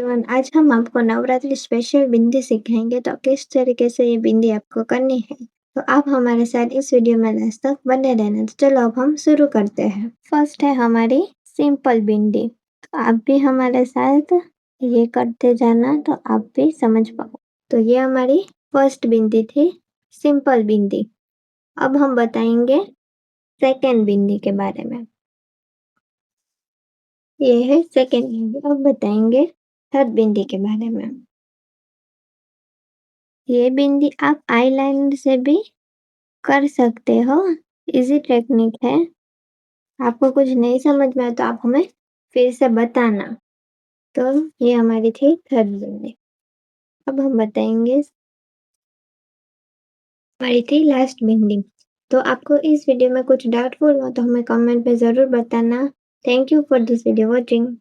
Everyone, आज हम आपको नवरात्रि स्पेशल बिंदी सिखाएंगे तो किस तरीके से ये बिंदी आपको करनी है। तो आप हमारे साथ इस वीडियो में लास्ट तक बने रहना। तो चलो अब हम शुरू करते हैं। फर्स्ट है हमारी सिंपल बिंदी। तो आप भी हमारे साथ ये करते जाना तो आप भी समझ पाओ। तो ये हमारी फर्स्ट बिंदी थी, सिंपल बिंदी। अब हम बताएंगे सेकेंड बिंदी के बारे में। ये है सेकेंड बिंदी। अब बताएंगे थर्ड बिंदी के बारे में। ये बिंदी आप आईलाइनर से भी कर सकते हो, इजी टेक्निक है। आपको कुछ नहीं समझ में आया तो आप हमें फिर से बताना। तो ये हमारी थी थर्ड बिंदी। अब हम बताएंगे हमारी थी लास्ट बिंदी। तो आपको इस वीडियो में कुछ डाउटफुल हो तो हमें कमेंट में ज़रूर बताना। Thank you for this video watching.